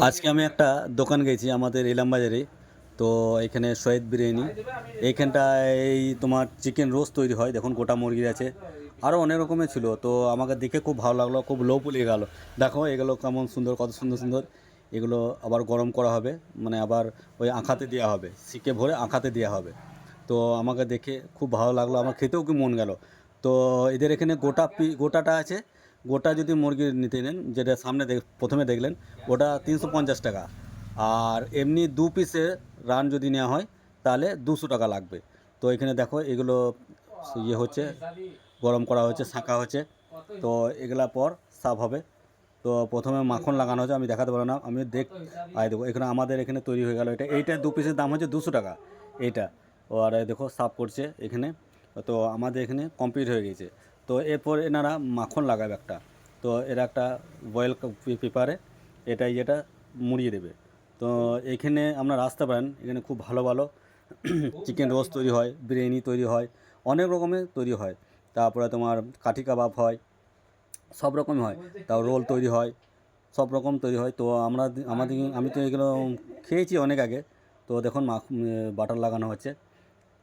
আজকে আমি একটা দোকান গেছি আমাদের ইলামবাজারে। তো এখানে সৈয়দ বিরিয়ানি, এইখানটায় এই তোমার চিকেন রোস্ট তৈরি হয়। দেখুন গোটা মুরগি আছে, আরও অনেক রকমের ছিল। তো আমাকে দেখে খুব ভালো লাগলো, খুব লোভ লেগে গেল। দেখো এগুলো কেমন সুন্দর, কত সুন্দর সুন্দর। এগুলো আবার গরম করা হবে, মানে আবার ওই আঁখাতে দেওয়া হবে, সিকে ভরে আঁখাতে দেওয়া হবে। তো আমাকে দেখে খুব ভালো লাগলো, আমার খেতেও কি মন গেল। তো এদের এখানে গোটাটা আছে। গোটা যদি মুরগি নিতে নেন, যেটা সামনে প্রথমে দেখলেন, ওটা 350 টাকা। আর এমনি 2 পিসে রান যদি নেওয়া হয় তাহলে 200 টাকা লাগবে। তো এখানে দেখো এগুলো ইয়ে হচ্ছে, গরম করা হচ্ছে, ছাঁকা হচ্ছে। তো এগুলা পর সাফ হবে। তো প্রথমে মাখন লাগানো হচ্ছে, আমি দেখাতে পারবো না, আমি দেবো। এখানে আমাদের এখানে তৈরি হয়ে গেল এটা। এইটা 2 পিসের দাম হচ্ছে 200 টাকা এইটা। আর দেখো সাফ করছে এখানে। তো আমাদের এখানে কমপ্লিট হয়ে গেছে। তো এরপর এনারা মাখন লাগাবে একটা। তো এরা একটা বয়েল পেপারে যেটা মুড়িয়ে দেবে। তো এখানে আপনারা আসতে পারেন, এখানে খুব ভালো ভালো চিকেন রোস্ট তৈরি হয়, বিরিয়ানি তৈরি হয়, অনেক রকমের তৈরি হয়। তারপরে তোমার কাঠি কাবাব হয়, সব রকমই হয়। তাও রোল তৈরি হয়, সব রকম তৈরি হয়। তো আমি তো এগুলো খেয়েছি অনেক আগে। তো দেখুন বাটার লাগানো হচ্ছে।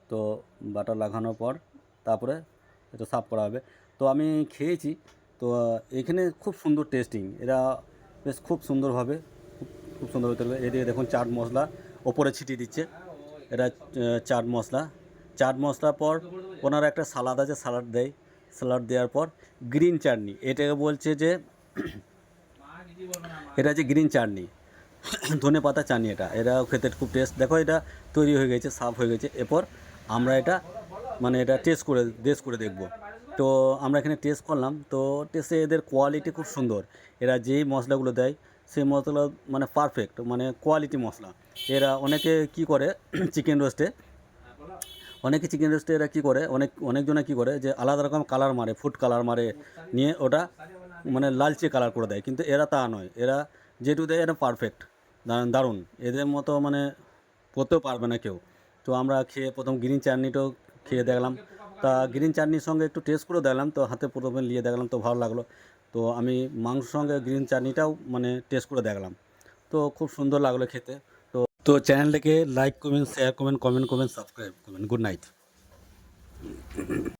তো বাটার লাগানোর পর তারপরে এটা সার্ভ করা হবে। তো আমি খেয়েছি। তো এখানে খুব সুন্দর টেস্টিং, এরা বেশ খুব সুন্দরভাবে, খুব সুন্দর তৈরি করে। এদিকে দেখুন চাট মশলা ওপরে ছিটিয়ে দিচ্ছে। এটা চাট মশলার পর ওনারা একটা সালাদ আছে, সালাড দেয়। সালাড দেওয়ার পর গ্রিন চাটনি, এটাকে বলছে যে এটা হচ্ছে গ্রিন চাটনি, ধনে পাতা চাটনি। এটা খেতে খুব টেস্ট। দেখো এটা তৈরি হয়ে গেছে, সাফ হয়ে গেছে। এরপর আমরা এটা মানে এটা টেস্ট করে দেখব। তো আমরা এখানে টেস্ট করলাম। তো টেস্টে এদের কোয়ালিটি খুব সুন্দর। এরা যেই মশলাগুলো দেয় সেই মশলা মানে পারফেক্ট, মানে কোয়ালিটি মশলা। এরা অনেকে কি করে চিকেন রোস্টে চিকেন রোস্টে এরা কী করে, অনেকজনে কী করে যে আলাদা রকম কালার মারে, ফুড কালার মারে, নিয়ে ওটা মানে লালচে কালার করে দেয়। কিন্তু এরা তা নয়, এরা যেটু দেয় এটা পারফেক্ট, দারুণ। এদের মতো মানে করতেও পারবে না কেউ। তো আমরা খেয়ে প্রথম গ্রিন চাটনিটাও খেয়ে দেখলাম। তা গ্রিন চাটনির সঙ্গে একটু টেস্ট করে দেখলাম, তো হাতে প্রথমে নিয়ে দেখলাম, তো ভালো লাগলো। তো আমি মাংসর সঙ্গে গ্রিন চাটনিটাও মানে টেস্ট করে দেখলাম। তো খুব সুন্দর লাগলো খেতে। তো চ্যানেলটাকে লাইক করবেন, শেয়ার করবেন, কমেন্ট করবেন, সাবস্ক্রাইব করবেন। Good night.